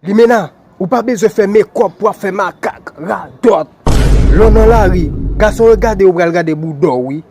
Limena, ou pas besoin de faire mes corps pour faire ma cac, radot. L'on dans la rue, garçon regarde ou regarde boudou, oui.